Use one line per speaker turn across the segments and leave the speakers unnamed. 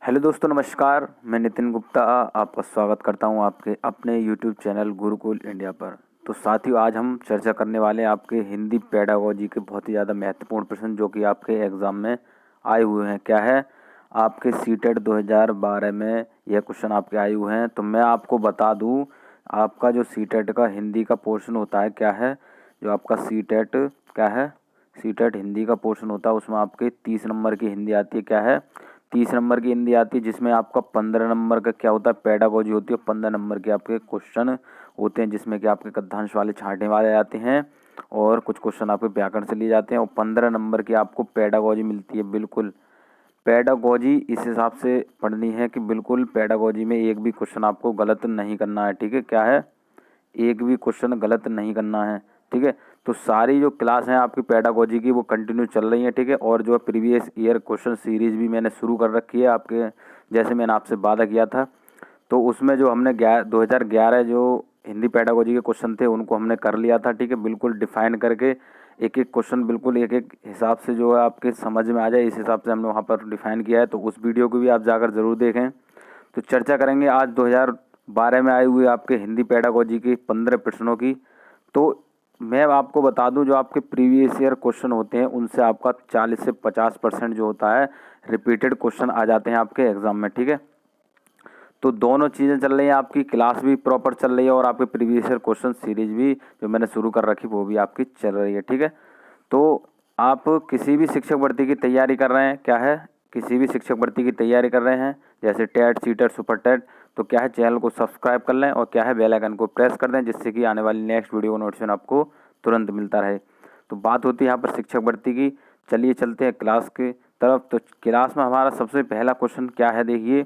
Hello दोस्तों, नमस्कार। मैं नितिन गुप्ता आपका स्वागत करता हूं आपके अपने यूट्यूब चैनल गुरुकुल इंडिया पर। तो साथियों, आज हम चर्चा करने वाले हैं आपके हिंदी पेडागोजी के बहुत ही ज़्यादा महत्वपूर्ण प्रश्न जो कि आपके एग्ज़ाम में आए हुए हैं। क्या है, आपके सीटेट 2012 में यह क्वेश्चन आपके आए हुए हैं। तो मैं आपको बता दूँ, आपका जो सीटेट का हिंदी का पोर्शन होता है, क्या है, जो आपका सीटेट क्या है, सीटेट हिंदी का पोर्शन होता है, उसमें आपके 30 नंबर की हिंदी आती है। क्या है, 30 नंबर की हिंदी आती है, जिसमें आपका 15 नंबर का क्या होता है, पेडागोजी होती है। 15 नंबर के आपके क्वेश्चन होते हैं, जिसमें कि आपके गद्यांश वाले छांटने वाले आते हैं और कुछ क्वेश्चन आपके व्याकरण से लिए जाते हैं। और 15 नंबर की आपको पेडागोजी मिलती है। बिल्कुल पेडागोजी इस हिसाब से पढ़नी है कि बिल्कुल पेडागोजी में एक भी क्वेश्चन आपको गलत नहीं करना है। ठीक है, क्या है, एक भी क्वेश्चन गलत नहीं करना है। ठीक है, तो सारी जो क्लास हैं आपकी पेडागोजी की वो कंटिन्यू चल रही है। ठीक है, और जो प्रीवियस ईयर क्वेश्चन सीरीज भी मैंने शुरू कर रखी है आपके, जैसे मैंने आपसे वादा किया था। तो उसमें जो हमने 2011 जो हिंदी पेडागोजी के क्वेश्चन थे उनको हमने कर लिया था। ठीक है, बिल्कुल डिफाइन करके एक एक क्वेश्चन बिल्कुल एक एक हिसाब से जो है आपके समझ में आ जाए, इस हिसाब से हमने वहाँ पर डिफाइन किया है। तो उस वीडियो को भी आप जाकर ज़रूर देखें। तो चर्चा करेंगे आज 2012 में आए हुए आपके हिंदी पेडागोजी के 15 प्रश्नों की। तो मैं आपको बता दूं, जो आपके प्रीवियस ईयर क्वेश्चन होते हैं उनसे आपका 40 से 50% जो होता है रिपीटेड क्वेश्चन आ जाते हैं आपके एग्ज़ाम में। ठीक है, तो दोनों चीज़ें चल रही हैं, आपकी क्लास भी प्रॉपर चल रही है और आपके प्रीवियस ईयर क्वेश्चन सीरीज भी जो मैंने शुरू कर रखी वो भी आपकी चल रही है। ठीक है, तो आप किसी भी शिक्षक भर्ती की तैयारी कर रहे हैं, क्या है, किसी भी शिक्षक भर्ती की तैयारी कर रहे हैं, जैसे टेट, सीटेट, सुपर टेट, तो क्या है, चैनल को सब्सक्राइब कर लें और क्या है, बेल आइकन को प्रेस कर दें, जिससे कि आने वाली नेक्स्ट वीडियो का नोटिफिकेशन आपको तुरंत मिलता रहे। तो बात होती है यहाँ पर शिक्षक भर्ती की। चलिए चलते हैं क्लास की तरफ। तो क्लास में हमारा सबसे पहला क्वेश्चन क्या है, देखिए।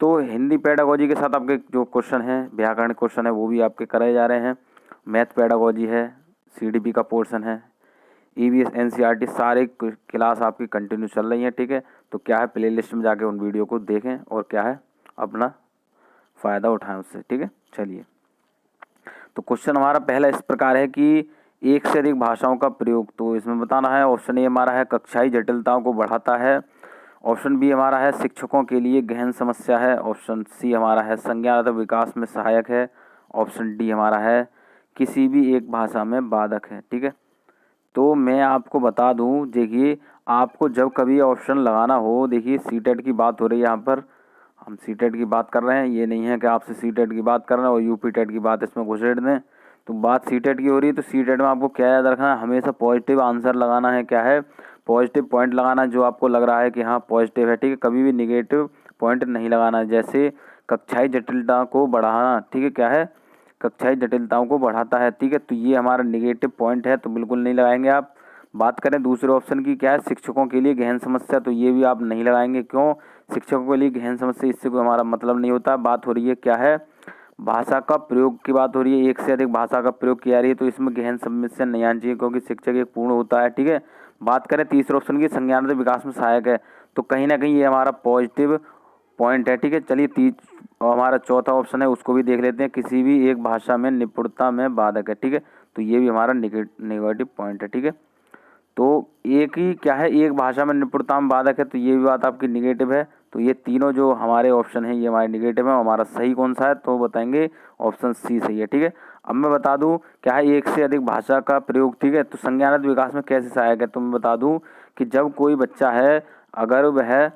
तो हिंदी पेडागोजी के साथ आपके जो क्वेश्चन हैं, व्याकरण क्वेश्चन है, वो भी आपके कराए जा रहे हैं। मैथ पेडागोजी है, सीडीपी का पोर्शन है, ईवीएस, एनसीईआरटी, सारे क्लास आपकी कंटिन्यू चल रही हैं। ठीक है, तो क्या है, प्लेलिस्ट में जाके उन वीडियो को देखें और क्या है, अपना फ़ायदा उठाएं उससे। ठीक है, चलिए। तो क्वेश्चन हमारा पहला इस प्रकार है कि एक से अधिक भाषाओं का प्रयोग, तो इसमें बताना है। ऑप्शन ए हमारा है कक्षाई जटिलताओं को बढ़ाता है। ऑप्शन बी हमारा है शिक्षकों के लिए गहन समस्या है। ऑप्शन सी हमारा है संज्ञानात्मक विकास में सहायक है। ऑप्शन डी हमारा है किसी भी एक भाषा में बाधक है। ठीक है, तो मैं आपको बता दूं, देखिए, आपको जब कभी ऑप्शन लगाना हो, देखिए सीटेट की बात हो रही है यहाँ पर, हम सीटेट की बात कर रहे हैं, ये नहीं है कि आपसे सीटेट की बात कर रहे हैं और यूपी टेट की बात इसमें घुसेड़ दें। तो बात सीटेट की हो रही है, तो सीटेट में आपको क्या याद रखना है, हमेशा पॉजिटिव आंसर लगाना है। क्या है, पॉजिटिव पॉइंट लगाना है, जो आपको लग रहा है कि हाँ पॉजिटिव है। ठीक है, कभी भी निगेटिव पॉइंट नहीं लगाना है। जैसे कक्षाई जटिलता को बढ़ाना, ठीक है, क्या है, कक्षाई जटिलताओं को बढ़ाता है। ठीक है, तो ये हमारा निगेटिव पॉइंट है, तो बिल्कुल नहीं लगाएंगे आप। बात करें दूसरे ऑप्शन की, क्या है, शिक्षकों के लिए गहन समस्या, तो ये भी आप नहीं लगाएंगे। क्यों, शिक्षकों के लिए गहन समस्या, इससे कोई हमारा मतलब नहीं होता। बात हो रही है क्या है, भाषा का प्रयोग की बात हो रही है, एक से अधिक भाषा का प्रयोग किया रही है, तो इसमें गहन समस्या नहीं आनी चाहिए, क्योंकि शिक्षक एक पूर्ण होता है। ठीक है, बात करें तीसरे ऑप्शन की, संज्ञानात्मक विकास में सहायक है, तो कहीं ना कहीं ये हमारा पॉजिटिव पॉइंट है। ठीक है, चलिए और हमारा चौथा ऑप्शन है, उसको भी देख लेते हैं, किसी भी एक भाषा में निपुणता में बाधक है। ठीक है, तो ये भी हमारा नेगेटिव पॉइंट है। ठीक है, तो एक ही क्या है, एक भाषा में निपुणता में बाधक है, तो ये भी बात आपकी निगेटिव है। तो ये तीनों जो हमारे ऑप्शन हैं ये हमारे निगेटिव है। हमारा सही कौन सा है, तो बताएंगे ऑप्शन सी सही है। ठीक है, अब मैं बता दूं, क्या है, एक से अधिक भाषा का प्रयोग। ठीक है, तो संज्ञानात्मक विकास में कैसे सहायक है, तो मैं बता दूं कि जब कोई बच्चा है, अगर वह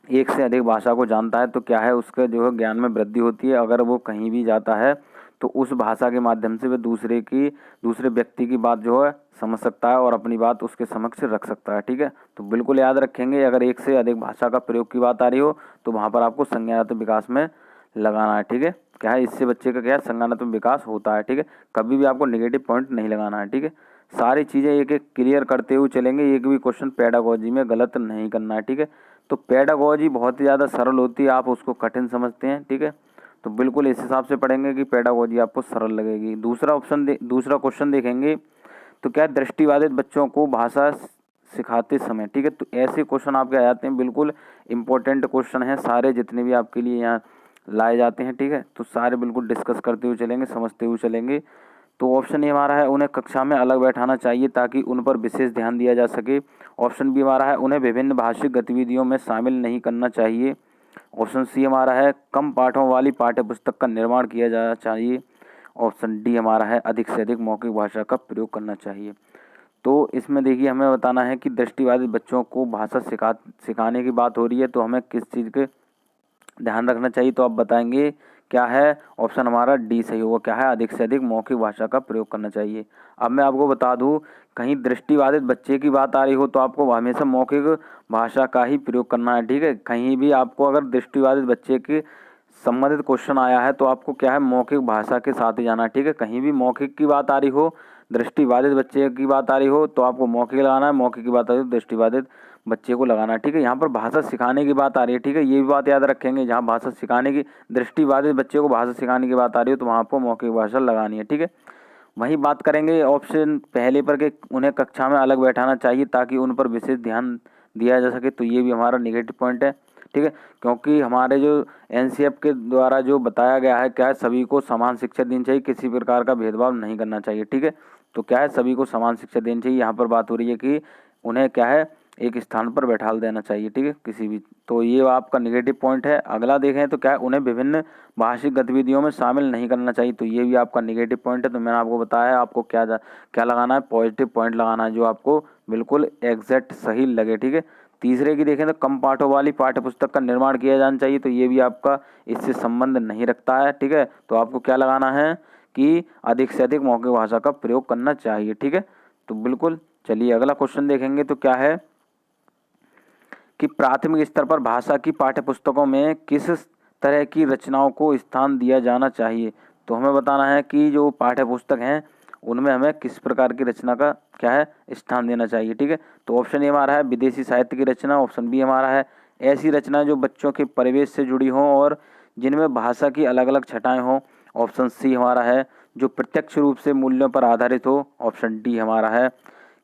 एक से अधिक भाषा को जानता है, तो क्या है, उसके जो है ज्ञान में वृद्धि होती है। अगर वो कहीं भी जाता है तो उस भाषा के माध्यम से वह दूसरे व्यक्ति की बात जो है समझ सकता है और अपनी बात उसके समक्ष रख सकता है। ठीक है, तो बिल्कुल याद रखेंगे, अगर एक से अधिक भाषा का प्रयोग की बात आ रही हो तो वहाँ पर आपको संज्ञानात्मक विकास में लगाना है। ठीक है, क्या है, इससे बच्चे का क्या है, संज्ञानात्मक विकास होता है। ठीक है, कभी भी आपको नेगेटिव पॉइंट नहीं लगाना है। ठीक है, सारी चीज़ें एक एक क्लियर करते हुए चलेंगे, एक भी क्वेश्चन पेडागोजी में गलत नहीं करना है। ठीक है, तो पेडागोजी बहुत ही ज़्यादा सरल होती है, आप उसको कठिन समझते हैं। ठीक है, तो बिल्कुल इस हिसाब से पढ़ेंगे कि पेडागोजी आपको सरल लगेगी। दूसरा क्वेश्चन देखेंगे, तो क्या दृष्टिबाधित बच्चों को भाषा सिखाते समय, ठीक है, तो ऐसे क्वेश्चन आपके आ जाते हैं, बिल्कुल इंपॉर्टेंट क्वेश्चन हैं सारे, जितने भी आपके लिए यहाँ लाए जाते हैं। ठीक है, तो सारे बिल्कुल डिस्कस करते हुए चलेंगे, समझते हुए चलेंगे। तो ऑप्शन ए हमारा है उन्हें कक्षा में अलग बैठाना चाहिए ताकि उन पर विशेष ध्यान दिया जा सके। ऑप्शन बी हमारा है उन्हें विभिन्न भाषिक गतिविधियों में शामिल नहीं करना चाहिए। ऑप्शन सी हमारा है कम पाठों वाली पाठ्यपुस्तक का निर्माण किया जाना चाहिए। ऑप्शन डी हमारा है अधिक से अधिक मौखिक भाषा का प्रयोग करना चाहिए। तो इसमें देखिए हमें बताना है कि दृष्टिबाधित बच्चों को भाषा सिखाने की बात हो रही है, तो हमें किस चीज़ के ध्यान रखना चाहिए। तो आप बताएंगे क्या है, ऑप्शन हमारा डी सही होगा, क्या है अधिक से अधिक मौखिक भाषा का प्रयोग करना चाहिए। अब मैं आपको बता दूं, कहीं दृष्टिबाधित बच्चे की बात आ रही हो तो आपको हमेशा मौखिक भाषा का ही प्रयोग करना है, ठीक है। कहीं भी आपको अगर दृष्टिबाधित बच्चे के संबंधित क्वेश्चन आया है तो आपको क्या है मौखिक भाषा के साथ ही जाना है, ठीक है। कहीं भी मौखिक की बात आ रही हो, दृष्टिबाधित बच्चे की बात आ रही हो तो आपको मौखिक लगाना है, मौखिक की बात आ रही हो दृष्टिबाधित बच्चे को लगाना है, ठीक है। यहाँ पर भाषा सिखाने की बात आ रही है, ठीक है, ये भी बात याद रखेंगे। जहाँ भाषा सिखाने की, दृष्टिबाधित बच्चे को भाषा सिखाने की बात आ रही हो तो वहाँ आपको मौखिक भाषा लगानी है, ठीक है। वहीं बात करेंगे ऑप्शन पहले पर कि उन्हें कक्षा में अलग बैठाना चाहिए ताकि उन पर विशेष ध्यान दिया जा सके, तो ये भी हमारा निगेटिव पॉइंट है, ठीक है। क्योंकि हमारे जो एनसीएफ के द्वारा जो बताया गया है, क्या है सभी को समान शिक्षा देनी चाहिए, किसी प्रकार का भेदभाव नहीं करना चाहिए, ठीक है। तो क्या है सभी को समान शिक्षा देनी चाहिए। यहाँ पर बात हो रही है कि उन्हें क्या है एक स्थान पर बैठा देना चाहिए, ठीक है, किसी भी। तो ये आपका निगेटिव पॉइंट है। अगला देखें तो क्या है उन्हें विभिन्न भाषिक गतिविधियों में शामिल नहीं करना चाहिए, तो ये भी आपका निगेटिव पॉइंट है। तो मैंने आपको बताया है आपको क्या लगाना है, पॉजिटिव पॉइंट लगाना है जो आपको बिल्कुल एग्जैक्ट सही लगे, ठीक है। तीसरे की देखें तो कम पाठों वाली पाठ्यपुस्तक का निर्माण किया जाना चाहिए, तो ये भी आपका इससे संबंध नहीं रखता है, ठीक है। तो आपको क्या लगाना है कि अधिक से अधिक मौखिक भाषा का प्रयोग करना चाहिए, ठीक है। तो बिल्कुल चलिए अगला क्वेश्चन देखेंगे तो क्या है कि प्राथमिक स्तर पर भाषा की पाठ्यपुस्तकों में किस तरह की रचनाओं को स्थान दिया जाना चाहिए। तो हमें बताना है कि जो पाठ्यपुस्तक हैं उनमें हमें किस प्रकार की रचना का क्या है स्थान देना चाहिए, ठीक है। तो ऑप्शन ए हमारा है विदेशी साहित्य की रचना। ऑप्शन बी हमारा है ऐसी रचना जो बच्चों के परिवेश से जुड़ी हों और जिनमें भाषा की अलग अलग छटाएं हों। ऑप्शन सी हमारा है जो प्रत्यक्ष रूप से मूल्यों पर आधारित हो। ऑप्शन डी हमारा है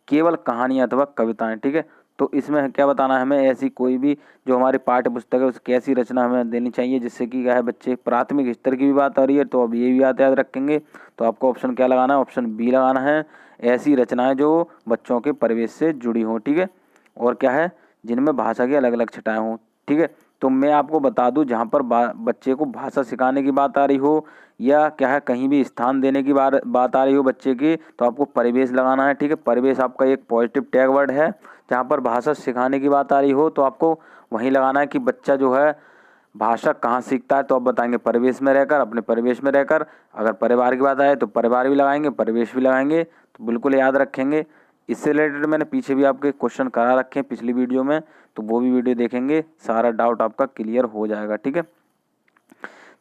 केवल कहानियाँ अथवा कविताएं, ठीक है। तो इसमें क्या बताना है हमें, ऐसी कोई भी जो हमारी पाठ्य पुस्तक है उसकी कैसी रचना हमें देनी चाहिए जिससे कि क्या है बच्चे प्राथमिक स्तर की भी बात आ रही है, तो अब ये भी बात याद रखेंगे। तो आपको ऑप्शन क्या लगाना है, ऑप्शन बी लगाना है ऐसी रचनाएं जो बच्चों के परिवेश से जुड़ी हों, ठीक है, और क्या है जिनमें भाषा की अलग अलग छटाएं हों, ठीक है। तो मैं आपको बता दूं जहाँ पर बच्चे को भाषा सिखाने की बात आ रही हो या क्या है कहीं भी स्थान देने की बात आ रही हो बच्चे की, तो आपको परिवेश लगाना है, ठीक है। परिवेश आपका एक पॉजिटिव टैग वर्ड है। जहाँ पर भाषा सिखाने की बात आ रही हो तो आपको वहीं लगाना है कि बच्चा जो है भाषा कहाँ सीखता है, तो आप बताएंगे परिवेश में रहकर, अपने परिवेश में रहकर। अगर परिवार की बात आए तो परिवार भी लगाएंगे, परिवेश भी लगाएंगे, तो बिल्कुल याद रखेंगे। इससे रिलेटेड मैंने पीछे भी आपके क्वेश्चन करा रखे हैं पिछली वीडियो में, तो वो भी वीडियो देखेंगे, सारा डाउट आपका क्लियर हो जाएगा, ठीक है।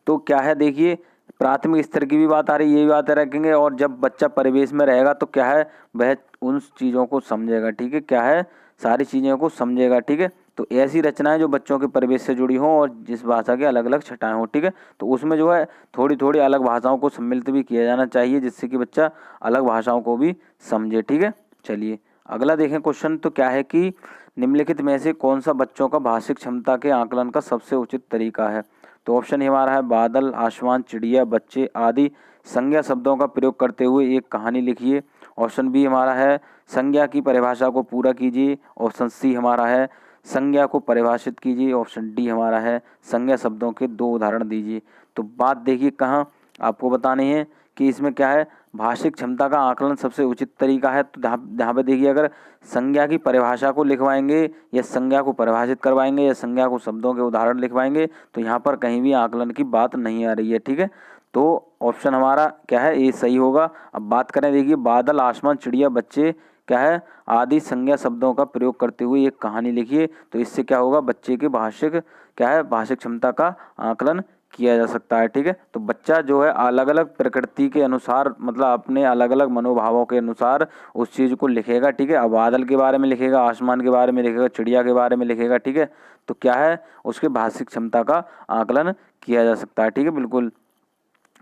तो क्या है देखिए प्राथमिक स्तर की भी बात आ रही है, ये भी बात रखेंगे, और जब बच्चा परिवेश में रहेगा तो क्या है वह उन चीज़ों को समझेगा, ठीक है, क्या है सारी चीज़ों को समझेगा, ठीक है। तो ऐसी रचनाएं जो बच्चों के परिवेश से जुड़ी हों और जिस भाषा के अलग अलग छटाएं हों, ठीक है। तो उसमें जो है थोड़ी थोड़ी अलग भाषाओं को सम्मिलित भी किया जाना चाहिए जिससे कि बच्चा अलग भाषाओं को भी समझे, ठीक है। चलिए अगला देखें क्वेश्चन, तो क्या है कि निम्नलिखित में से कौन सा बच्चों का भाषिक क्षमता के आकलन का सबसे उचित तरीका है। तो ऑप्शन हमारा है बादल, आसमान, चिड़िया, बच्चे आदि संज्ञा शब्दों का प्रयोग करते हुए एक कहानी लिखिए। ऑप्शन बी हमारा है संज्ञा की परिभाषा को पूरा कीजिए। ऑप्शन सी हमारा है संज्ञा को परिभाषित कीजिए। ऑप्शन डी हमारा है संज्ञा शब्दों के दो उदाहरण दीजिए। तो बात देखिए कहाँ आपको बतानी है कि इसमें क्या है भाषिक क्षमता का आकलन सबसे उचित तरीका है। तो जहाँ पे देखिए अगर संज्ञा की परिभाषा को लिखवाएंगे या संज्ञा को परिभाषित करवाएंगे या संज्ञा को शब्दों के उदाहरण लिखवाएंगे तो यहाँ पर कहीं भी आकलन की बात नहीं आ रही है, ठीक है। तो ऑप्शन हमारा क्या है ये सही होगा। अब बात करें देखिए बादल, आसमान, चिड़िया, बच्चे क्या है आदि संज्ञा शब्दों का प्रयोग करते हुए एक कहानी लिखिए। तो इससे क्या होगा बच्चे के भाषिक क्या है भाषिक क्षमता का आकलन किया जा सकता है, ठीक है। तो बच्चा जो है अलग अलग प्रकृति के अनुसार मतलब अपने अलग अलग मनोभावों के अनुसार उस चीज़ को लिखेगा, ठीक है। अब बादल के बारे में लिखेगा, आसमान के बारे में लिखेगा, चिड़िया के बारे में लिखेगा, ठीक है। तो क्या है उसके भाषिक क्षमता का आकलन किया जा सकता है, ठीक है, बिल्कुल।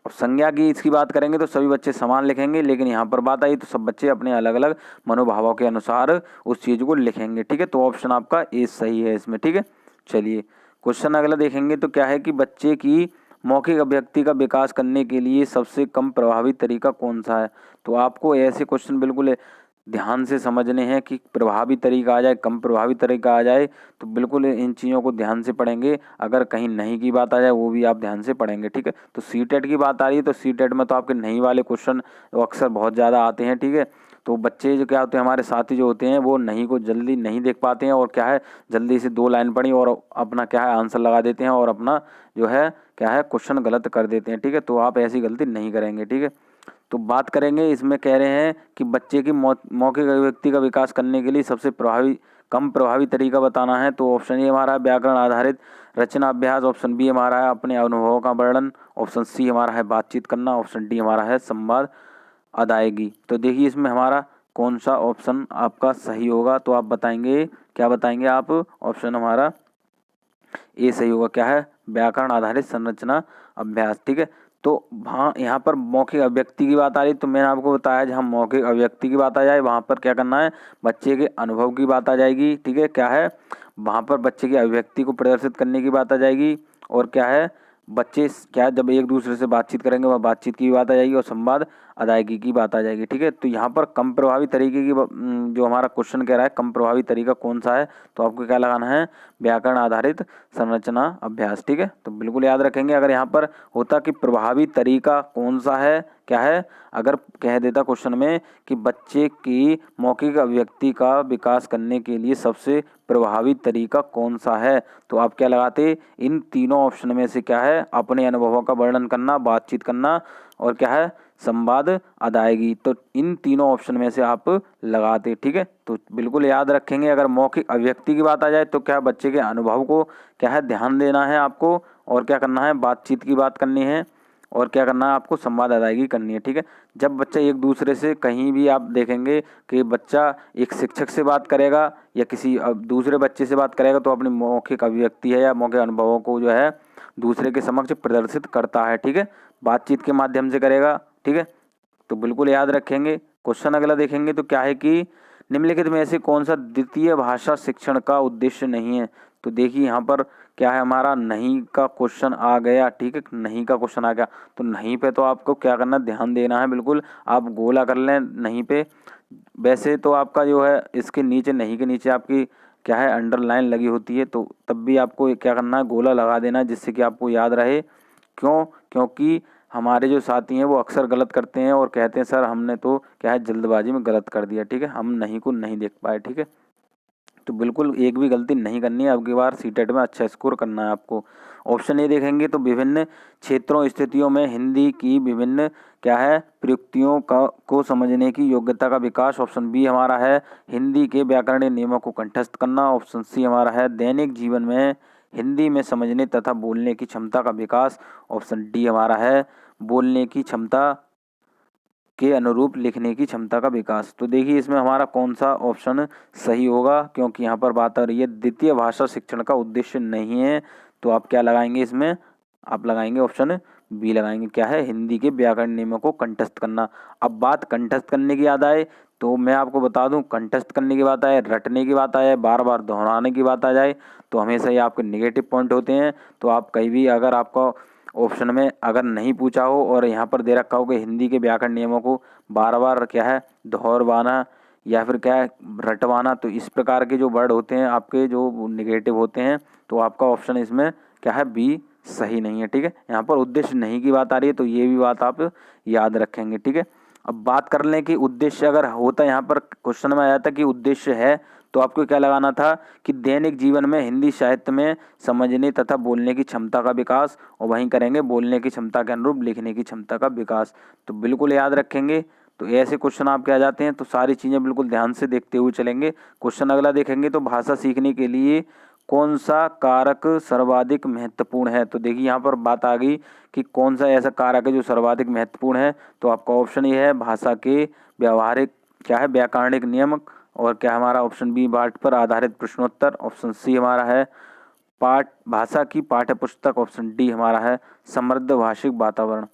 और संज्ञा की इसकी बात करेंगे तो सभी बच्चे समान लिखेंगे, लेकिन यहाँ पर बात आई तो सब बच्चे अपने अलग अलग मनोभावों के अनुसार उस चीज़ को लिखेंगे, ठीक है। तो ऑप्शन आपका ए सही है इसमें, ठीक है। चलिए क्वेश्चन अगला देखेंगे तो क्या है कि बच्चे की मौखिक अभिव्यक्ति का विकास करने के लिए सबसे कम प्रभावी तरीका कौन सा है। तो आपको ऐसे क्वेश्चन बिल्कुल ध्यान से समझने हैं कि प्रभावी तरीका आ जाए, कम प्रभावी तरीका आ जाए, तो बिल्कुल इन चीज़ों को ध्यान से पढ़ेंगे। अगर कहीं नहीं की बात आ जाए वो भी आप ध्यान से पढ़ेंगे, ठीक है। तो सीटेट की बात आ रही है, तो सीटेट में तो आपके नहीं वाले क्वेश्चन अक्सर बहुत ज़्यादा आते हैं, ठीक है। तो बच्चे जो क्या होते हैं, हमारे साथी जो होते हैं, वो नहीं को जल्दी नहीं देख पाते हैं और क्या है, जल्दी से 2 लाइन पढ़ी और अपना क्या है आंसर लगा देते हैं और अपना जो है क्या है क्वेश्चन गलत कर देते हैं, ठीक है। तो आप ऐसी गलती नहीं करेंगे, ठीक है। तो बात करेंगे, इसमें कह रहे हैं कि बच्चे की मौखिक अभिव्यक्ति का विकास करने के लिए सबसे कम प्रभावी तरीका बताना है। तो ऑप्शन ए हमारा है व्याकरण आधारित रचना अभ्यास, ऑप्शन बी हमारा है अपने अनुभवों का वर्णन, ऑप्शन सी हमारा है बातचीत करना, ऑप्शन डी हमारा है संवाद अदायगी। तो देखिए इसमें हमारा कौन सा ऑप्शन आपका सही होगा, तो आप बताएंगे, क्या बताएंगे आप। ऑप्शन हमारा ए सही होगा, क्या है, व्याकरण आधारित संरचना अभ्यास, ठीक है। तो हाँ, यहाँ पर मौखिक अभिव्यक्ति की बात आ रही, तो मैंने आपको बताया जहाँ मौखिक अभिव्यक्ति की बात आ जाए वहाँ पर क्या करना है, बच्चे के अनुभव की बात आ जाएगी, ठीक है। क्या है, वहाँ पर बच्चे की अभिव्यक्ति को प्रदर्शित करने की बात आ जाएगी, और क्या है, बच्चे क्या जब एक दूसरे से बातचीत करेंगे वह बातचीत की बात आ जाएगी, और संवाद अदायगी की बात आ जाएगी, ठीक है। तो यहाँ पर कम प्रभावी तरीके की जो हमारा क्वेश्चन कह रहा है कम प्रभावी तरीका कौन सा है, तो आपको क्या लगाना है, व्याकरण आधारित संरचना अभ्यास, ठीक है। तो बिल्कुल याद रखेंगे। अगर यहाँ पर होता कि प्रभावी तरीका कौन सा है, क्या है, अगर कह देता क्वेश्चन में कि बच्चे की मौखिक अभिव्यक्ति का विकास करने के लिए सबसे प्रभावी तरीका कौन सा है, तो आप क्या लगाते, इन तीनों ऑप्शन में से क्या है, अपने अनुभवों का वर्णन करना, बातचीत करना, और क्या है, संवाद अदायगी। तो इन तीनों ऑप्शन में से आप लगाते, ठीक है। तो बिल्कुल याद रखेंगे। अगर मौखिक अभिव्यक्ति की बात आ जाए तो क्या बच्चे के अनुभव को क्या है ध्यान देना है आपको, और क्या करना है, बातचीत की बात करनी है, और क्या करना है आपको, संवाद अदायगी करनी है, ठीक है। जब बच्चा एक दूसरे से कहीं भी आप देखेंगे कि बच्चा एक शिक्षक से बात करेगा या किसी दूसरे बच्चे से बात करेगा, तो अपनी मौखिक अभिव्यक्ति है या मौखिक अनुभवों को जो है दूसरे के समक्ष प्रदर्शित करता है, ठीक है, बातचीत के माध्यम से करेगा, ठीक है। तो बिल्कुल याद रखेंगे। क्वेश्चन अगला देखेंगे तो क्या है कि निम्नलिखित में से कौन सा द्वितीय भाषा शिक्षण का उद्देश्य नहीं है। तो देखिए यहाँ पर क्या है, हमारा नहीं का क्वेश्चन आ गया, ठीक है, नहीं का क्वेश्चन आ गया। तो नहीं पे तो आपको क्या करना, ध्यान देना है, बिल्कुल आप गोला कर लें नहीं पे। वैसे तो आपका जो है इसके नीचे, नहीं के नीचे आपकी क्या है अंडरलाइन लगी होती है, तो तब भी आपको क्या करना है, गोला लगा देना है, जिससे कि आपको याद रहे। क्यों, क्योंकि हमारे जो साथी हैं वो अक्सर गलत करते हैं और कहते हैं सर हमने तो क्या है जल्दबाजी में गलत कर दिया, ठीक है, हम नहीं को नहीं देख पाए, ठीक है। तो बिल्कुल एक भी गलती नहीं करनी है, अब की बार सीटेट में अच्छा स्कोर करना है आपको। ऑप्शन ए देखेंगे तो विभिन्न क्षेत्रों स्थितियों में हिंदी की विभिन्न क्या है प्रयुक्तियों का को समझने की योग्यता का विकास, ऑप्शन बी हमारा है हिंदी के व्याकरणीय नियमों को कंठस्थ करना, ऑप्शन सी हमारा है दैनिक जीवन में हिंदी में समझने तथा बोलने की क्षमता का विकास, ऑप्शन डी हमारा है बोलने की क्षमता के अनुरूप लिखने की क्षमता का विकास। तो देखिए इसमें हमारा कौन सा ऑप्शन सही होगा, क्योंकि यहाँ पर बात आ रही है द्वितीय भाषा शिक्षण का उद्देश्य नहीं है, तो आप क्या लगाएंगे इसमें, आप लगाएंगे ऑप्शन बी लगाएंगे, क्या है, हिंदी के व्याकरण नियमों को कंठस्थ करना। अब बात कंठस्थ करने की याद आए तो मैं आपको बता दूं, कंठस्थ करने की बात आए, रटने की बात आए, बार बार दोहराने की बात आ जाए, तो हमेशा ही आपके नेगेटिव पॉइंट होते हैं। तो आप कहीं भी अगर आपका ऑप्शन में अगर नहीं पूछा हो और यहाँ पर दे रखा हो कि हिंदी के व्याकरण नियमों को बार बार क्या है दोहराना या फिर क्या है रटवाना, तो इस प्रकार के जो वर्ड होते हैं आपके जो निगेटिव होते हैं, तो आपका ऑप्शन इसमें क्या है, बी सही नहीं है, ठीक है। यहाँ पर उद्देश्य नहीं की बात आ रही है, तो ये भी बात आप याद रखेंगे, ठीक है। अब बात कर लें कि उद्देश्य अगर होता, यहाँ पर क्वेश्चन में आया था कि उद्देश्य है, तो आपको क्या लगाना था कि दैनिक जीवन में हिंदी साहित्य में समझने तथा बोलने की क्षमता का विकास, और वहीं करेंगे बोलने की क्षमता के अनुरूप लिखने की क्षमता का विकास। तो बिल्कुल याद रखेंगे। तो ऐसे क्वेश्चन आपके आ जाते हैं, तो सारी चीज़ें बिल्कुल ध्यान से देखते हुए चलेंगे। क्वेश्चन अगला देखेंगे तो भाषा सीखने के लिए कौन सा कारक सर्वाधिक महत्वपूर्ण है। तो देखिए यहाँ पर बात आ गई कि कौन सा ऐसा कारक है जो सर्वाधिक महत्वपूर्ण है, तो आपका ऑप्शन ये है भाषा के व्यावहारिक क्या है व्याकरणिक नियम, और क्या हमारा ऑप्शन बी पाठ पर आधारित प्रश्नोत्तर, ऑप्शन सी हमारा है पाठ भाषा की पाठ्य पुस्तक, ऑप्शन डी हमारा है समृद्ध भाषिक वातावरण।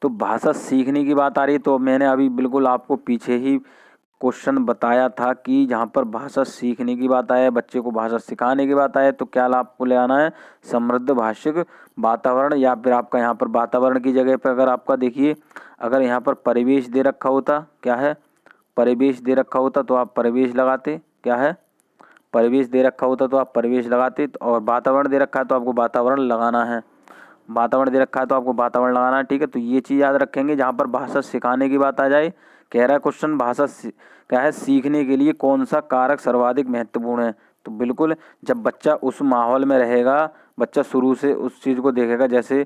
तो भाषा सीखने की बात आ रही है, तो मैंने अभी बिल्कुल आपको पीछे ही क्वेश्चन बताया था कि जहाँ पर भाषा सीखने की बात आए, बच्चे को भाषा सिखाने की बात आए, तो क्या आपको ले आना है, समृद्ध भाषिक वातावरण। या फिर आपका यहाँ पर वातावरण की जगह पर अगर आपका देखिए, अगर यहाँ पर परिवेश दे रखा होता, क्या है, परिवेश दे रखा होता तो आप परिवेश लगाते, क्या है, परिवेश दे रखा होता तो आप परिवेश लगाते, और वातावरण दे रखा है तो आपको वातावरण लगाना है, वातावरण दे रखा है तो आपको वातावरण लगाना है। ठीक है, तो ये चीज़ याद रखेंगे। जहाँ पर भाषा सिखाने की बात आ जाए, कह रहा है क्वेश्चन भाषा क्या है, सीखने के लिए कौन सा कारक सर्वाधिक महत्वपूर्ण है। तो बिल्कुल जब बच्चा उस माहौल में रहेगा, बच्चा शुरू से उस चीज़ को देखेगा, जैसे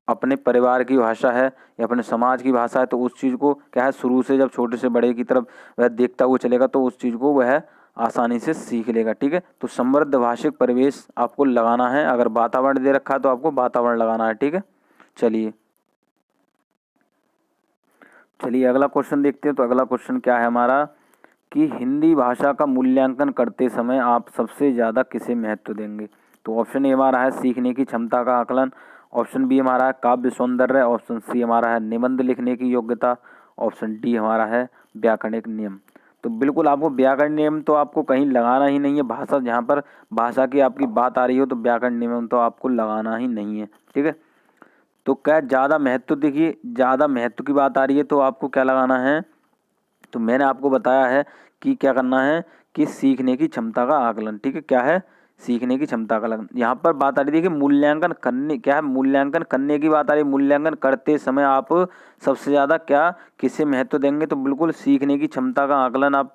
अपने परिवार की भाषा है या अपने समाज की भाषा है, तो उस चीज़ को क्या है, शुरू से जब छोटे से बड़े की तरफ वह देखता हुआ चलेगा तो उस चीज़ को वह आसानी से सीख लेगा। ठीक है, तो समृद्ध भाषिक परिवेश आपको लगाना है। अगर वातावरण दे रखा है तो आपको वातावरण लगाना है। ठीक है, चलिए अगला क्वेश्चन देखते हैं। तो अगला क्वेश्चन क्या है हमारा, कि हिंदी भाषा का मूल्यांकन करते समय आप सबसे ज़्यादा किसे महत्व देंगे। तो ऑप्शन ए हमारा है सीखने की क्षमता का आकलन, ऑप्शन बी हमारा है काव्य सौंदर्य, ऑप्शन सी हमारा है निबंध लिखने की योग्यता, ऑप्शन डी हमारा है व्याकरणिक नियम। तो बिल्कुल आपको व्याकरण नियम तो आपको कहीं लगाना ही नहीं है। भाषा, जहाँ पर भाषा की आपकी बात आ रही हो तो व्याकरण नियम तो आपको लगाना ही नहीं है। ठीक है, तो क्या ज़्यादा महत्व, देखिए ज़्यादा महत्व की बात आ रही है तो आपको क्या लगाना है, तो मैंने आपको बताया है कि क्या करना है, कि सीखने की क्षमता का आकलन। ठीक है, क्या है, सीखने की क्षमता का आकलन। यहाँ पर बात आ रही है कि मूल्यांकन करने, क्या है, मूल्यांकन करने की बात आ रही है। मूल्यांकन करते समय आप सबसे ज़्यादा क्या किसे महत्व देंगे, तो बिल्कुल सीखने की क्षमता का आकलन। आप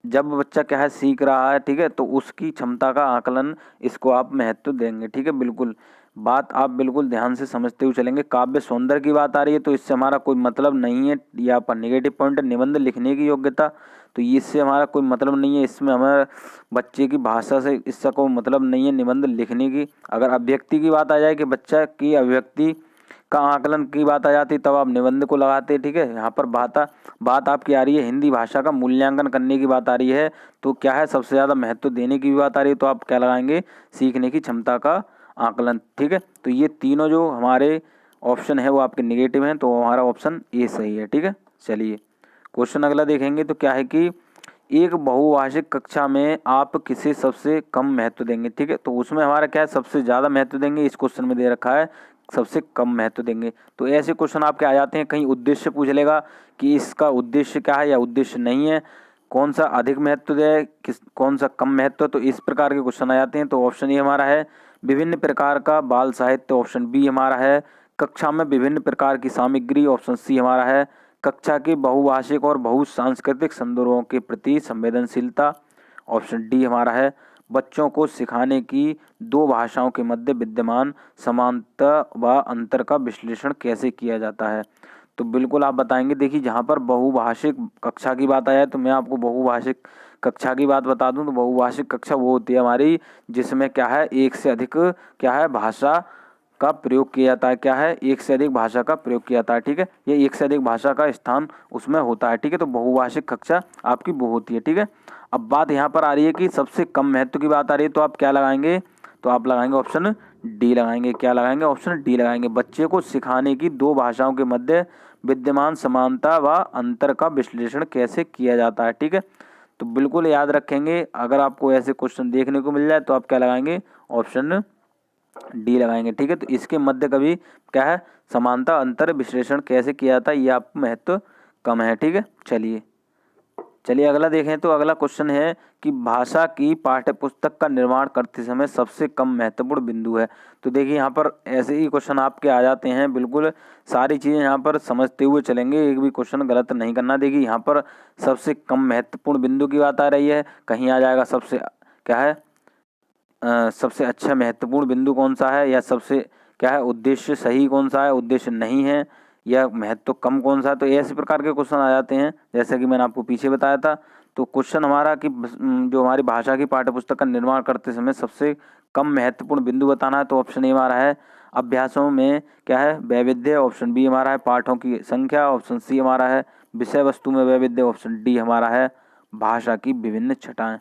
जब बच्चा क्या है सीख रहा है, ठीक है, तो उसकी क्षमता का आकलन, इसको आप महत्व देंगे। ठीक है, बिल्कुल बात आप बिल्कुल ध्यान से समझते हुए चलेंगे। काव्य सौंदर्य की बात आ रही है तो इससे हमारा कोई मतलब नहीं है। या पर नेगेटिव पॉइंट है निबंध लिखने की योग्यता, तो इससे हमारा कोई मतलब नहीं है। इसमें हमारे बच्चे की भाषा से इसका कोई मतलब नहीं है निबंध लिखने की। अगर अभिव्यक्ति की बात आ जाए कि बच्चा की अभिव्यक्ति का आकलन की बात आ जाती तब आप निबंध को लगाते। ठीक है, यहाँ पर बात आपकी आ रही है हिंदी भाषा का मूल्यांकन करने की बात आ रही है, तो क्या है सबसे ज़्यादा महत्व देने की भी बात आ रही है, तो आप क्या लगाएंगे, सीखने की क्षमता का आकलन। ठीक है, तो ये तीनों जो हमारे ऑप्शन है वो आपके निगेटिव हैं, तो हमारा ऑप्शन ए सही है। ठीक है, चलिए क्वेश्चन अगला देखेंगे। तो क्या है कि एक बहुभाषिक कक्षा में आप किसे सबसे कम महत्व देंगे। ठीक है, तो उसमें हमारा क्या है, सबसे ज़्यादा महत्व देंगे। इस क्वेश्चन में दे रखा है सबसे कम महत्व देंगे। तो ऐसे क्वेश्चन आपके आ जाते हैं, कहीं उद्देश्य पूछ लेगा कि इसका उद्देश्य क्या है या उद्देश्य नहीं है, कौन सा अधिक महत्व दे, कौन सा कम महत्व, तो इस प्रकार के क्वेश्चन आ जाते हैं। तो ऑप्शन ए हमारा है विभिन्न प्रकार का बाल साहित्य, ऑप्शन बी हमारा है कक्षा में विभिन्न प्रकार की सामग्री, ऑप्शन सी हमारा है कक्षा के बहुभाषिक और बहुसांस्कृतिक संदर्भों के प्रति संवेदनशीलता, ऑप्शन डी हमारा है बच्चों को सिखाने की दो भाषाओं के मध्य विद्यमान समानता व अंतर का विश्लेषण कैसे किया जाता है। तो बिल्कुल आप बताएंगे। देखिए जहाँ पर बहुभाषिक कक्षा की बात आया तो मैं आपको बहुभाषिक कक्षा की बात बता दूं। तो बहुभाषिक कक्षा वो होती है हमारी जिसमें क्या है एक से अधिक क्या है भाषा का प्रयोग किया जाता है। क्या है, एक से अधिक भाषा का प्रयोग किया जाता है। ठीक है, ये एक से अधिक भाषा का स्थान उसमें होता है। ठीक है, तो बहुभाषिक कक्षा आपकी वो होती है। ठीक है, अब बात यहाँ पर आ रही है कि सबसे कम महत्व की बात आ रही है, तो आप क्या लगाएंगे, तो आप लगाएंगे ऑप्शन डी लगाएंगे। क्या लगाएंगे, ऑप्शन डी लगाएंगे। बच्चे को सिखाने की दो भाषाओं के मध्य विद्यमान समानता व अंतर का विश्लेषण कैसे किया जाता है। ठीक है, तो बिल्कुल याद रखेंगे। अगर आपको ऐसे क्वेश्चन देखने को मिल जाए तो आप क्या लगाएंगे, ऑप्शन डी लगाएंगे। ठीक है, तो इसके मध्य कभी क्या है समानता अंतर विश्लेषण कैसे किया जाता है, ये आपको महत्व कम है। ठीक है, चलिए अगला देखें। तो अगला क्वेश्चन है कि भाषा की पाठ्य पुस्तक का निर्माण करते समय सबसे कम महत्वपूर्ण बिंदु है। तो देखिए यहाँ पर ऐसे ही क्वेश्चन आपके आ जाते हैं। बिल्कुल सारी चीज़ें यहाँ पर समझते हुए चलेंगे, एक भी क्वेश्चन गलत नहीं करना। देखिए यहाँ पर सबसे कम महत्वपूर्ण बिंदु की बात आ रही है, कहीं आ जाएगा सबसे क्या है सबसे अच्छा महत्वपूर्ण बिंदु कौन सा है, या सबसे क्या है उद्देश्य सही कौन सा है, उद्देश्य नहीं है, या महत्व कम कौन सा है। तो ऐसे प्रकार के क्वेश्चन आ जाते हैं जैसे कि मैंने आपको पीछे बताया था। तो क्वेश्चन हमारा कि जो हमारी भाषा की पाठ्यपुस्तक का निर्माण करते समय सबसे कम महत्वपूर्ण बिंदु बताना है, तो ऑप्शन ए हमारा है अभ्यासों में क्या है वैविध्य, ऑप्शन बी हमारा है पाठों की संख्या, ऑप्शन सी हमारा है विषय वस्तु में वैविध्य, ऑप्शन डी हमारा है भाषा की विभिन्न छटाएं।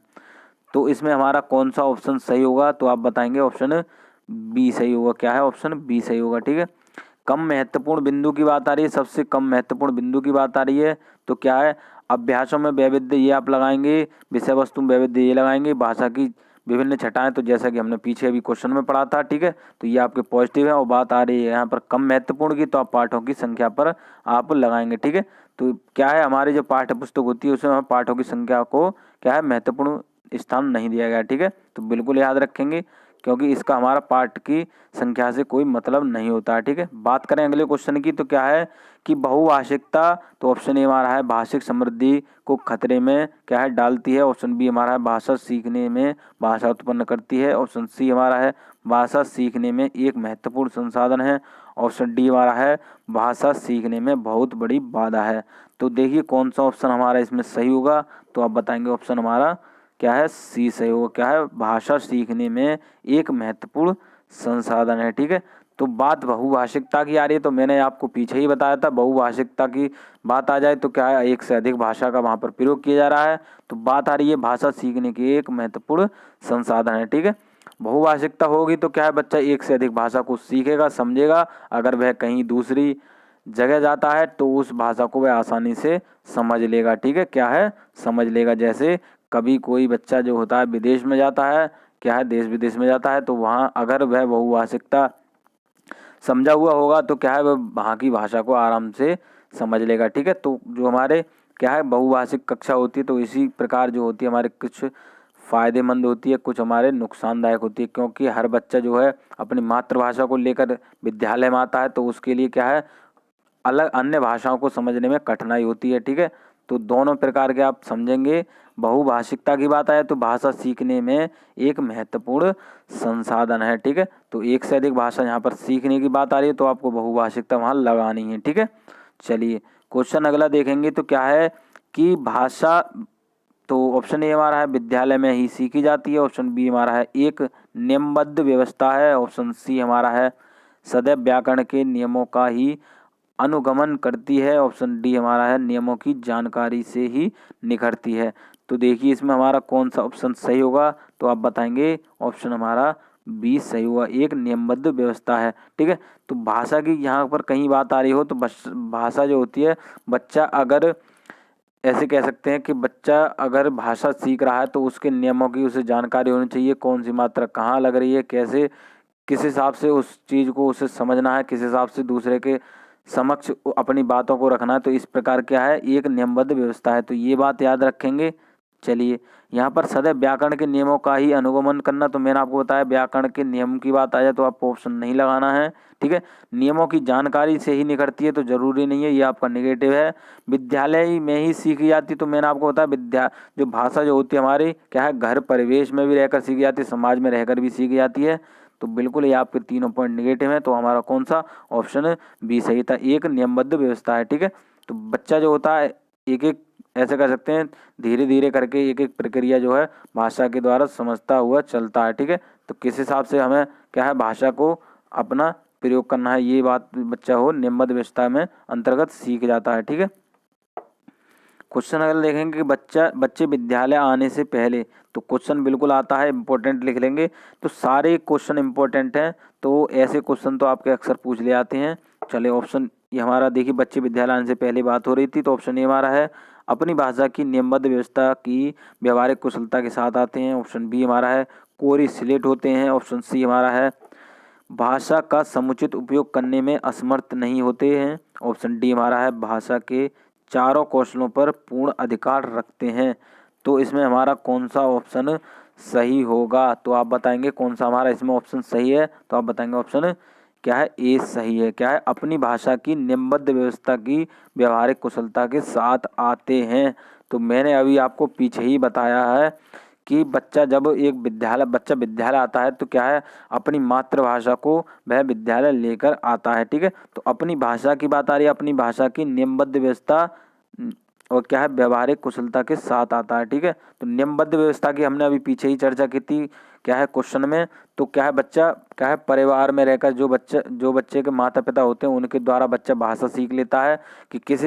तो इसमें हमारा कौन सा ऑप्शन सही होगा, तो आप बताएंगे ऑप्शन बी सही होगा। क्या है, ऑप्शन बी सही होगा। ठीक है, कम महत्वपूर्ण बिंदु की बात आ रही है, सबसे कम महत्वपूर्ण बिंदु की बात आ रही है, तो क्या है अभ्यासों में वैविध्य ये आप लगाएंगे, विषय वस्तु में वैविध्य ये लगाएंगे, भाषा की विभिन्न छटाएं, तो जैसा कि हमने पीछे अभी क्वेश्चन में पढ़ा था, ठीक है। तो ये आपके पॉजिटिव है। और बात आ रही है यहाँ पर कम महत्वपूर्ण की, तो आप पाठों की संख्या पर आप लगाएंगे, ठीक है। तो क्या है, हमारी जो पाठ्य पुस्तक होती है उसमें पाठों की संख्या को क्या है, महत्वपूर्ण स्थान नहीं दिया गया, ठीक है। तो बिल्कुल याद रखेंगे, क्योंकि इसका हमारा पाठ की संख्या से कोई मतलब नहीं होता है, ठीक है। बात करें अगले क्वेश्चन की, तो क्या है कि बहुभाषिकता, तो ऑप्शन ए हमारा है भाषिक समृद्धि को खतरे में क्या है डालती है। ऑप्शन बी हमारा है भाषा सीखने में भाषा उत्पन्न करती है। ऑप्शन सी हमारा है भाषा सीखने में एक महत्वपूर्ण संसाधन है। ऑप्शन डी हमारा है भाषा सीखने में बहुत बड़ी बाधा है। तो देखिए कौन सा ऑप्शन हमारा इसमें सही होगा, तो आप बताएंगे ऑप्शन हमारा क्या है, सी सही होगा। क्या है, भाषा सीखने में एक महत्वपूर्ण संसाधन है, ठीक है। तो बात बहुभाषिकता की आ रही है, तो मैंने आपको पीछे ही बताया था बहुभाषिकता की बात आ जाए तो क्या है, एक से अधिक भाषा का वहाँ पर प्रयोग किया जा रहा है। तो बात आ रही है भाषा सीखने की एक महत्वपूर्ण संसाधन है, ठीक है। बहुभाषिकता होगी तो क्या है, बच्चा एक से अधिक भाषा को सीखेगा, समझेगा। अगर वह कहीं दूसरी जगह जाता है तो उस भाषा को वह आसानी से समझ लेगा, ठीक है। क्या है, समझ लेगा। जैसे कभी कोई बच्चा जो होता है विदेश में जाता है, क्या है, देश विदेश में जाता है, तो वहाँ अगर वह बहुभाषिकता समझा हुआ होगा तो क्या है, वह वहाँ की भाषा को आराम से समझ लेगा, ठीक है। तो जो हमारे क्या है बहुभाषिक कक्षा होती है, तो इसी प्रकार जो होती है हमारे कुछ फ़ायदेमंद होती है, कुछ हमारे नुकसानदायक होती है। क्योंकि हर बच्चा जो है अपनी मातृभाषा को लेकर विद्यालय में आता है, तो उसके लिए क्या है, अलग अन्य भाषाओं को समझने में कठिनाई होती है, ठीक है। तो दोनों प्रकार के आप समझेंगे। बहुभाषिकता की बात आए तो भाषा सीखने में एक महत्वपूर्ण संसाधन है, ठीक है। तो एक से अधिक भाषा यहाँ पर सीखने की बात आ रही है, तो आपको बहुभाषिकता वहाँ लगानी है, ठीक है। चलिए क्वेश्चन अगला देखेंगे, तो क्या है कि भाषा, तो ऑप्शन ए हमारा है विद्यालय में ही सीखी जाती है। ऑप्शन बी हमारा है एक नियमबद्ध व्यवस्था है। ऑप्शन सी हमारा है सदैव व्याकरण के नियमों का ही अनुगमन करती है। ऑप्शन डी हमारा है नियमों की जानकारी से ही निखरती है। तो देखिए इसमें हमारा कौन सा ऑप्शन सही होगा, तो आप बताएंगे ऑप्शन हमारा बी सही हुआ, एक नियमबद्ध व्यवस्था है, ठीक है। तो भाषा की यहाँ पर कहीं बात आ रही हो तो भाषा जो होती है, बच्चा अगर ऐसे कह सकते हैं कि बच्चा अगर भाषा सीख रहा है तो उसके नियमों की उसे जानकारी होनी चाहिए, कौन सी मात्रा कहाँ लग रही है, कैसे किस हिसाब से उस चीज़ को उसे समझना है, किस हिसाब से दूसरे के समक्ष अपनी बातों को रखना है। तो इस प्रकार क्या है, एक नियमबद्ध व्यवस्था है, तो ये बात याद रखेंगे। चलिए यहाँ पर सदैव व्याकरण के नियमों का ही अनुगमन करना, तो मैंने आपको बताया व्याकरण के नियम की बात आ जाए तो आपको ऑप्शन नहीं लगाना है, ठीक है। नियमों की जानकारी से ही निकलती है, तो जरूरी नहीं है, ये आपका नेगेटिव है। विद्यालय में ही सीखी जाती, तो मैंने आपको बताया जो भाषा जो होती है हमारी क्या है, घर परिवेश में भी रहकर सीखी जाती है, समाज में रहकर भी सीखी जाती है। तो बिल्कुल ये आपके तीनों पॉइंट नेगेटिव है, तो हमारा कौन सा ऑप्शन बी सही था, एक नियमबद्ध व्यवस्था है, ठीक है। तो बच्चा जो होता है एक एक ऐसे कर सकते हैं, धीरे धीरे करके एक एक प्रक्रिया जो है भाषा के द्वारा समझता हुआ चलता है, ठीक है। तो किस हिसाब से हमें क्या है भाषा को अपना प्रयोग करना है, ये बात बच्चा हो नियमबद्ध व्यवस्था में अंतर्गत सीख जाता है, ठीक है। क्वेश्चन अगर देखेंगे कि बच्चे विद्यालय आने से पहले, तो क्वेश्चन बिल्कुल आता है, इंपॉर्टेंट लिख लेंगे। तो सारे क्वेश्चन इंपॉर्टेंट हैं, तो ऐसे क्वेश्चन तो आपके अक्सर पूछ ले आते हैं। चलिए ऑप्शन ये हमारा देखिए, बच्चे विद्यालय आने से पहले बात हो रही थी, तो ऑप्शन ये हमारा है अपनी भाषा की नियमबद्ध व्यवस्था की व्यवहारिक कुशलता के साथ आते हैं। ऑप्शन बी हमारा है कोरी स्लेट होते हैं। ऑप्शन सी हमारा है भाषा का समुचित उपयोग करने में असमर्थ नहीं होते हैं। ऑप्शन डी हमारा है भाषा के चारों कौशलों पर पूर्ण अधिकार रखते हैं। तो इसमें हमारा कौन सा ऑप्शन सही होगा, तो आप बताएंगे कौन सा हमारा इसमें ऑप्शन सही है, तो आप बताएंगे ऑप्शन क्या है, ए सही है। क्या है, अपनी भाषा की नियमबद्ध व्यवस्था की व्यवहारिक कुशलता के साथ आते हैं। तो मैंने अभी आपको पीछे ही बताया है कि बच्चा विद्यालय आता है तो क्या है, अपनी मातृभाषा को वह विद्यालय लेकर आता है, ठीक है। तो अपनी भाषा की बात आ रही है, अपनी भाषा की नियमबद्ध व्यवस्था और क्या है व्यवहारिक कुशलता के साथ आता है, ठीक है। तो नियमबद्ध व्यवस्था की हमने अभी पीछे ही चर्चा की थी, क्या है क्वेश्चन में। तो क्या है, बच्चा क्या है परिवार में रहकर जो बच्चे के माता पिता होते हैं उनके द्वारा बच्चा भाषा सीख लेता है कि किस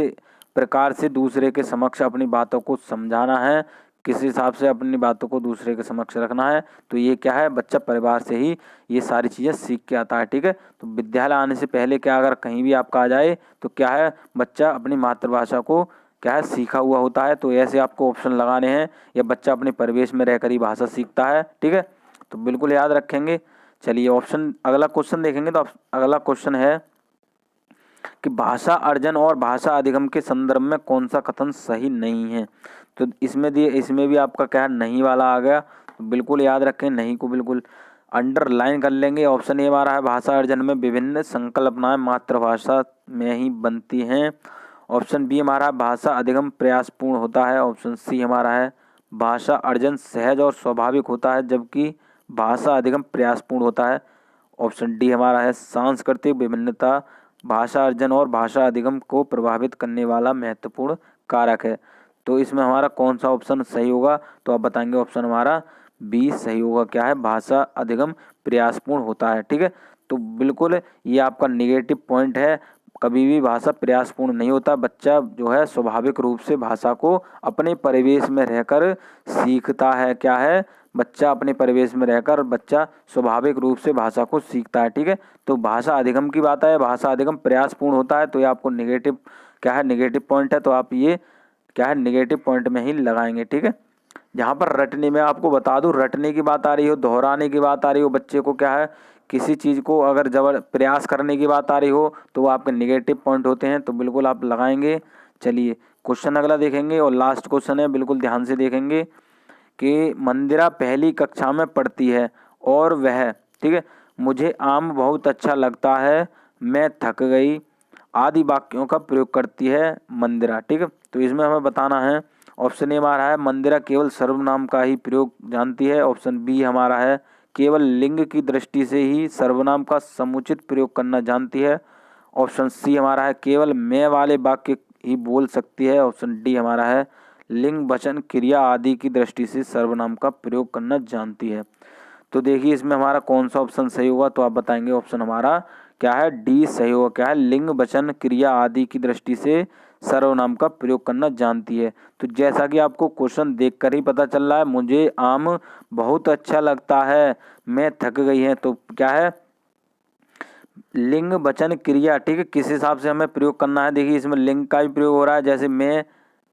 प्रकार से दूसरे के समक्ष अपनी बातों को समझाना है, किस हिसाब से अपनी बातों को दूसरे के समक्ष रखना है। तो ये क्या है, बच्चा परिवार से ही ये सारी चीज़ें सीख के आता है, ठीक है। तो विद्यालय आने से पहले क्या, अगर कहीं भी आपका आ जाए तो क्या है, बच्चा अपनी मातृभाषा को क्या है सीखा हुआ होता है। तो ऐसे आपको ऑप्शन लगाने हैं, या बच्चा अपने परिवेश में रहकर ही भाषा सीखता है, ठीक है। तो बिल्कुल याद रखेंगे। चलिए ऑप्शन अगला क्वेश्चन देखेंगे। तो अगला क्वेश्चन है कि भाषा अर्जन और भाषा अधिगम के संदर्भ में कौन सा कथन सही नहीं है। तो इसमें भी आपका क्या है नहीं वाला आ गया। तो बिल्कुल याद रखें, नहीं को बिल्कुल अंडरलाइन कर लेंगे। ऑप्शन ए हमारा है भाषा अर्जन में विभिन्न संकल्पनाएं मातृभाषा में ही बनती हैं। ऑप्शन बी हमारा भाषा अधिगम प्रयासपूर्ण होता है। ऑप्शन सी हमारा है भाषा अर्जन सहज और स्वाभाविक होता है जबकि भाषा अधिगम प्रयासपूर्ण होता है। ऑप्शन डी हमारा है सांस्कृतिक विभिन्नता भाषा अर्जन और भाषा अधिगम को प्रभावित करने वाला महत्वपूर्ण कारक है। तो इसमें हमारा कौन सा ऑप्शन सही होगा, तो आप बताएंगे ऑप्शन हमारा बी सही होगा। क्या है, भाषा अधिगम प्रयासपूर्ण होता है, ठीक है। तो बिल्कुल ये आपका निगेटिव पॉइंट है, कभी भी भाषा प्रयासपूर्ण नहीं होता। बच्चा जो है स्वाभाविक रूप से भाषा को अपने परिवेश में रहकर सीखता है। क्या है, बच्चा अपने परिवेश में रहकर बच्चा स्वाभाविक रूप से भाषा को सीखता है, ठीक है। तो भाषा अधिगम की बात है, भाषा अधिगम प्रयासपूर्ण होता है, तो ये आपको निगेटिव क्या है निगेटिव पॉइंट है। तो आप ये क्या है निगेटिव पॉइंट में ही लगाएंगे, ठीक है। जहाँ पर रटने में आपको बता दूं, रटने की बात आ रही हो, दोहराने की बात आ रही हो, बच्चे को क्या है किसी चीज़ को अगर जबर प्रयास करने की बात आ रही हो तो वो आपके निगेटिव पॉइंट होते हैं, तो बिल्कुल आप लगाएंगे। चलिए क्वेश्चन अगला देखेंगे और लास्ट क्वेश्चन है, बिल्कुल ध्यान से देखेंगे कि मंदिरा पहली कक्षा में पढ़ती है और वह, ठीक है, मुझे आम बहुत अच्छा लगता है, मैं थक गई आदि वाक्यों का प्रयोग करती है मंदिरा, ठीक है। तो इसमें हमें बताना है, ऑप्शन ए हमारा है मंदिरा केवल सर्वनाम का ही प्रयोग जानती है। ऑप्शन बी हमारा है केवल लिंग की दृष्टि से ही सर्वनाम का समुचित प्रयोग करना जानती है। ऑप्शन सी हमारा है केवल मैं वाले वाक्य ही बोल सकती है। ऑप्शन डी हमारा है लिंग वचन क्रिया आदि की दृष्टि से सर्वनाम का प्रयोग करना जानती है। तो देखिए इसमें हमारा कौन सा ऑप्शन सही होगा, तो आप बताएंगे ऑप्शन हमारा क्या है डी सही होगा। क्या है, लिंग वचन क्रिया आदि की दृष्टि से सर्वनाम का प्रयोग करना जानती है। तो जैसा कि आपको क्वेश्चन देखकर ही पता चल रहा है, मुझे आम बहुत अच्छा लगता है, मैं थक गई है, तो क्या है लिंग वचन क्रिया, ठीक है, किस हिसाब से हमें प्रयोग करना है। देखिए इसमें लिंग का भी प्रयोग हो रहा है, जैसे मैं,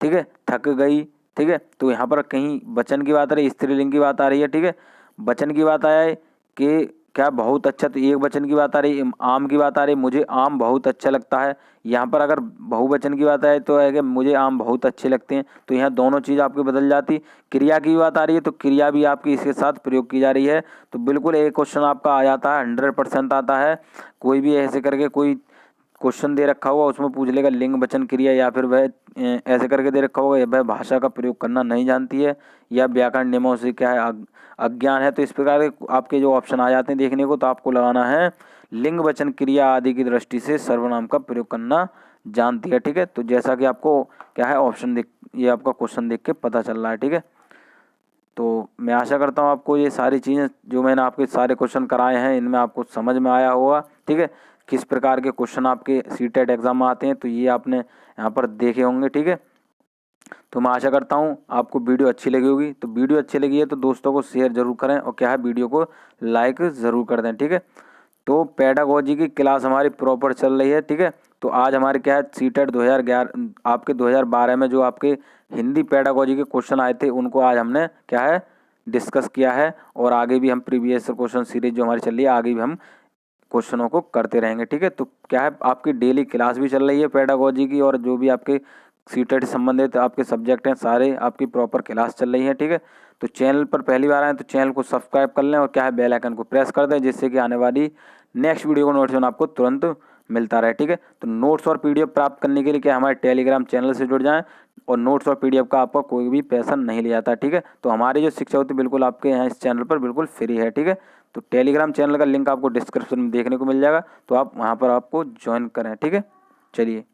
ठीक है, थक गई, ठीक है। तो यहाँ पर कहीं वचन की बात आ रही है, स्त्रीलिंग की बात आ रही है, ठीक है। वचन की बात आया है कि क्या बहुत अच्छा, तो एक वचन की बात आ रही है, आम की बात आ रही है, मुझे आम बहुत अच्छा लगता है। यहाँ पर अगर बहुवचन की बात आए तो है कि मुझे आम बहुत अच्छे लगते हैं, तो यहाँ दोनों चीज़ आपकी बदल जाती। क्रिया की बात आ रही है तो क्रिया भी आपकी इसके साथ प्रयोग की जा रही है। तो बिल्कुल एक क्वेश्चन आपका आ जाता है, 100% आता है। कोई भी ऐसे करके कोई क्वेश्चन दे रखा होगा उसमें पूछ लेगा लिंग वचन क्रिया, या फिर वह ऐसे करके दे रखा होगा वह भाषा का प्रयोग करना नहीं जानती है या व्याकरण नियमों से क्या है अज्ञान है। तो इस प्रकार के आपके जो ऑप्शन आ जाते हैं देखने को, तो आपको लगाना है लिंग वचन क्रिया आदि की दृष्टि से सर्वनाम का प्रयोग करना जानती है, ठीक है। तो जैसा कि आपको क्या है ऑप्शन देख, ये आपका क्वेश्चन देख के पता चल रहा है, ठीक है। तो मैं आशा करता हूँ आपको ये सारी चीज़ें जो मैंने आपके सारे क्वेश्चन कराए हैं इनमें आपको समझ में आया होगा, ठीक है। किस प्रकार के क्वेश्चन आपके सीटेट एग्जाम में आते हैं तो ये आपने यहाँ पर देखे होंगे, ठीक है। तो मैं आशा करता हूँ आपको वीडियो अच्छी लगी होगी। तो वीडियो अच्छी लगी है तो दोस्तों को शेयर जरूर करें और क्या है वीडियो को लाइक ज़रूर कर दें, ठीक है। तो पेडागोजी की क्लास हमारी प्रॉपर चल रही है, ठीक है। तो आज हमारे क्या है सीटेट 2011 आपके 2012 में जो आपके हिंदी पेडागोजी के क्वेश्चन आए थे उनको आज हमने क्या है डिस्कस किया है, और आगे भी हम प्रीवियस क्वेश्चन सीरीज जो हमारी चल रही है आगे भी हम क्वेश्चनों को करते रहेंगे, ठीक है। तो क्या है आपकी डेली क्लास भी चल रही है पेडागोजी की, और जो भी आपके सीटेट से संबंधित आपके सब्जेक्ट हैं सारे आपकी प्रॉपर क्लास चल रही है, ठीक है। तो चैनल पर पहली बार आए तो चैनल को सब्सक्राइब कर लें और क्या है बेल आइकन को प्रेस कर दें, जिससे कि आने वाली नेक्स्ट वीडियो का नोटिफिकेशन आपको तुरंत मिलता रहे, ठीक है। तो नोट्स और पीडीएफ प्राप्त करने के लिए क्या हमारे टेलीग्राम चैनल से जुड़ जाएं, और नोट्स और पीडीएफ का आपका कोई भी पैसा नहीं लिया जाता, ठीक है। तो हमारी जो शिक्षा होती है बिल्कुल आपके यहाँ इस चैनल पर बिल्कुल फ्री है, ठीक है। तो टेलीग्राम चैनल का लिंक आपको डिस्क्रिप्शन में देखने को मिल जाएगा, तो आप वहाँ पर आपको ज्वाइन करें, ठीक है। चलिए।